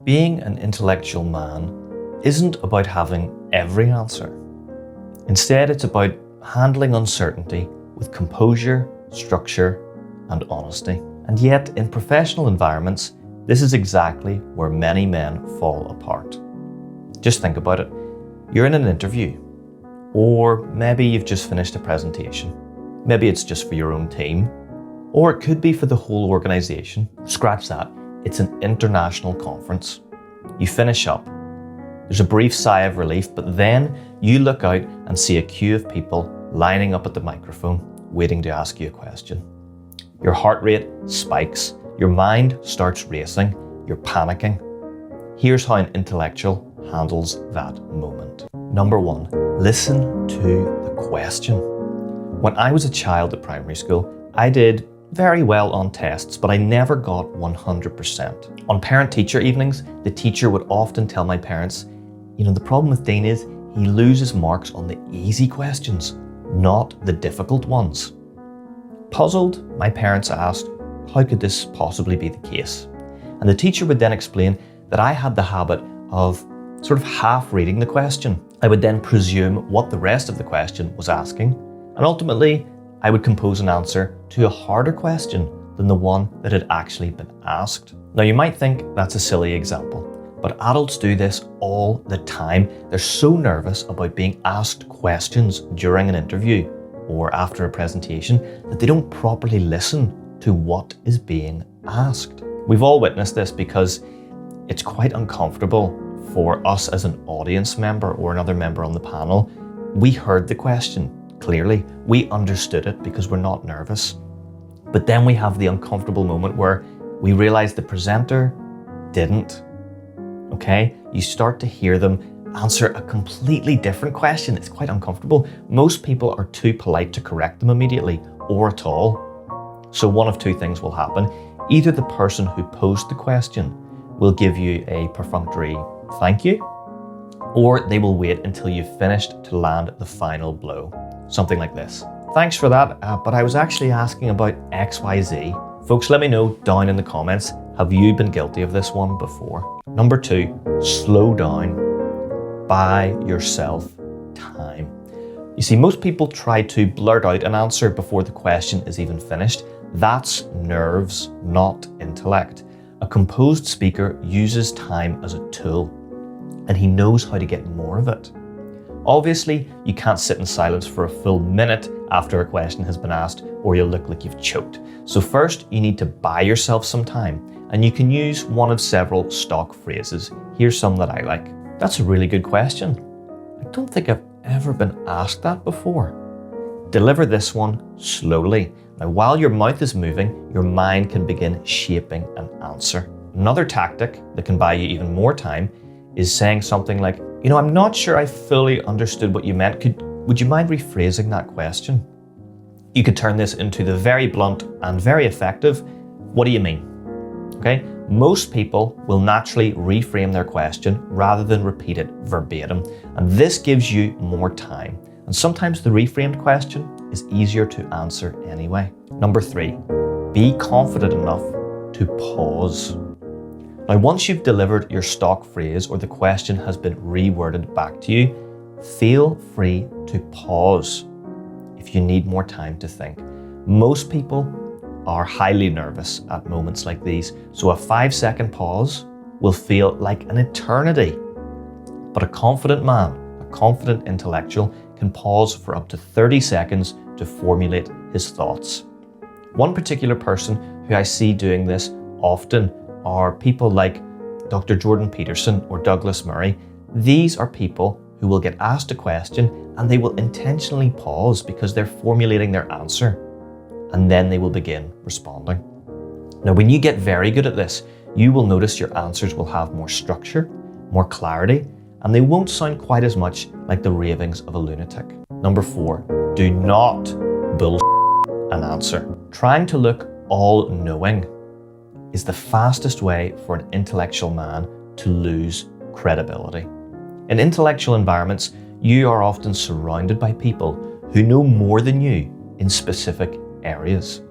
Being an intellectual man isn't about having every answer. Instead, it's about handling uncertainty with composure, structure, and honesty. And yet, in professional environments, this is exactly where many men fall apart. Just think about it. You're in an interview, or maybe you've just finished a presentation. Maybe it's just for your own team, or it could be for the whole organization. Scratch that. It's an international conference. You finish up. There's a brief sigh of relief, but then you look out and see a queue of people lining up at the microphone, waiting to ask you a question. Your heart rate spikes. Your mind starts racing. You're panicking. Here's how an intellectual handles that moment. Number 1, listen to the question. When I was a child at primary school, I did very well on tests, but I never got 100%. On parent-teacher evenings, the teacher would often tell my parents, the problem with Dean is he loses marks on the easy questions, not the difficult ones. Puzzled, my parents asked, how could this possibly be the case? And the teacher would then explain that I had the habit of sort of half reading the question. I would then presume what the rest of the question was asking, and ultimately, I would compose an answer to a harder question than the one that had actually been asked. Now, you might think that's a silly example, but adults do this all the time. They're so nervous about being asked questions during an interview or after a presentation that they don't properly listen to what is being asked. We've all witnessed this because it's quite uncomfortable for us as an audience member or another member on the panel. We heard the question clearly. We understood it because we're not nervous. But then we have the uncomfortable moment where we realize the presenter didn't. Okay? You start to hear them answer a completely different question. It's quite uncomfortable. Most people are too polite to correct them immediately or at all. So one of two things will happen. Either the person who posed the question will give you a perfunctory thank you, or they will wait until you've finished to land the final blow. Something like this. Thanks for that, but I was actually asking about XYZ. Folks, let me know down in the comments, have you been guilty of this one before? Number 2, slow down. Buy yourself time. You see, most people try to blurt out an answer before the question is even finished. That's nerves, not intellect. A composed speaker uses time as a tool, and he knows how to get more of it. Obviously, you can't sit in silence for a full minute after a question has been asked, or you'll look like you've choked. So first, you need to buy yourself some time, and you can use one of several stock phrases. Here's some that I like. That's a really good question. I don't think I've ever been asked that before. Deliver this one slowly. Now, while your mouth is moving, your mind can begin shaping an answer. Another tactic that can buy you even more time is saying something like, I'm not sure I fully understood what you meant. Would you mind rephrasing that question? You could turn this into the very blunt and very effective, what do you mean? Okay? Most people will naturally reframe their question rather than repeat it verbatim. And this gives you more time. And sometimes the reframed question is easier to answer anyway. Number 3, be confident enough to pause. Now, once you've delivered your stock phrase or the question has been reworded back to you, feel free to pause if you need more time to think. Most people are highly nervous at moments like these, so a 5-second pause will feel like an eternity. But a confident man, a confident intellectual, can pause for up to 30 seconds to formulate his thoughts. One particular person who I see doing this often are people like Dr. Jordan Peterson or Douglas Murray. These are people who will get asked a question and they will intentionally pause because they're formulating their answer, and then they will begin responding. Now, when you get very good at this, you will notice your answers will have more structure, more clarity, and they won't sound quite as much like the ravings of a lunatic. Number 4, do not bullshit an answer. Trying to look all-knowing is the fastest way for an intellectual man to lose credibility. In intellectual environments, you are often surrounded by people who know more than you in specific areas.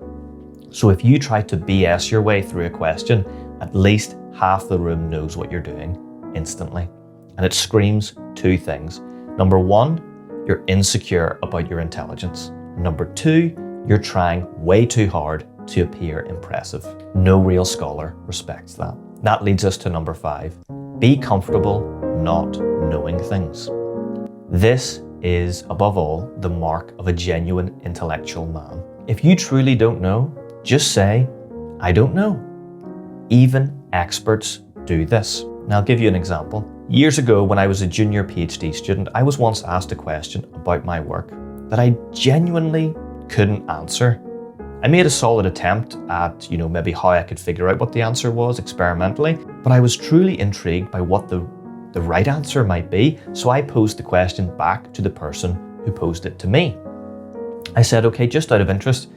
So if you try to BS your way through a question at least half the room knows what you're doing instantly. And it screams two things. Number one, you're insecure about your intelligence. Number two, you're trying way too hard to appear impressive. No real scholar respects that. That leads us to number 5. Be comfortable not knowing things. This is, above all, the mark of a genuine intellectual man. If you truly don't know, just say, I don't know. Even experts do this. Now I'll give you an example. Years ago, when I was a junior PhD student, I was once asked a question about my work that I genuinely couldn't answer. I made a solid attempt at, maybe how I could figure out what the answer was experimentally, but I was truly intrigued by what the right answer might be, so I posed the question back to the person who posed it to me. I said, okay, just out of interest,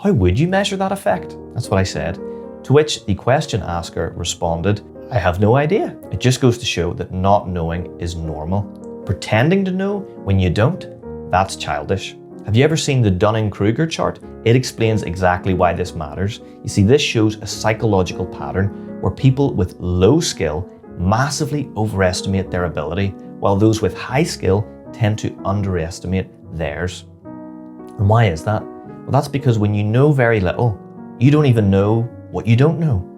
how would you measure that effect? That's what I said. To which the question asker responded, I have no idea. It just goes to show that not knowing is normal. Pretending to know when you don't, that's childish. Have you ever seen the Duning-kruger chart? It explains exactly why this matters. You see, this shows a psychological pattern where people with low skill massively overestimate their ability, while those with high skill tend to underestimate theirs. And why is that? Well, that's because when you know very little, you don't even know what you don't know.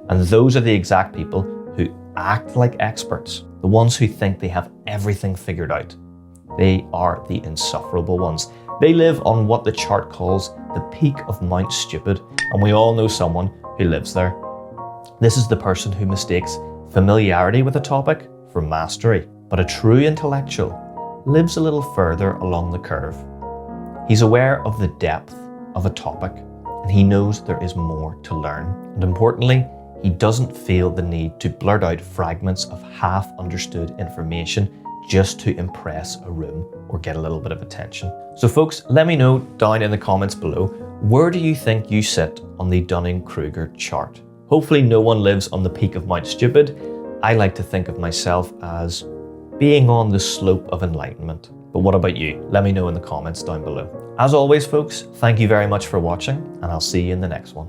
And those are the exact people who act like experts, the ones who think they have everything figured out. They are the insufferable ones. They live on what the chart calls the peak of Mount Stupid, and we all know someone who lives there. This is the person who mistakes familiarity with a topic for mastery, but a true intellectual lives a little further along the curve. He's aware of the depth of a topic, and he knows there is more to learn. And importantly, he doesn't feel the need to blurt out fragments of half-understood information just to impress a room or get a little bit of attention. So folks, let me know down in the comments below, where do you think you sit on the Duning-kruger chart? Hopefully no one lives on the peak of Mount Stupid. I like to think of myself as being on the slope of enlightenment. But what about you? Let me know in the comments down below. As always, folks, thank you very much for watching, and I'll see you in the next one.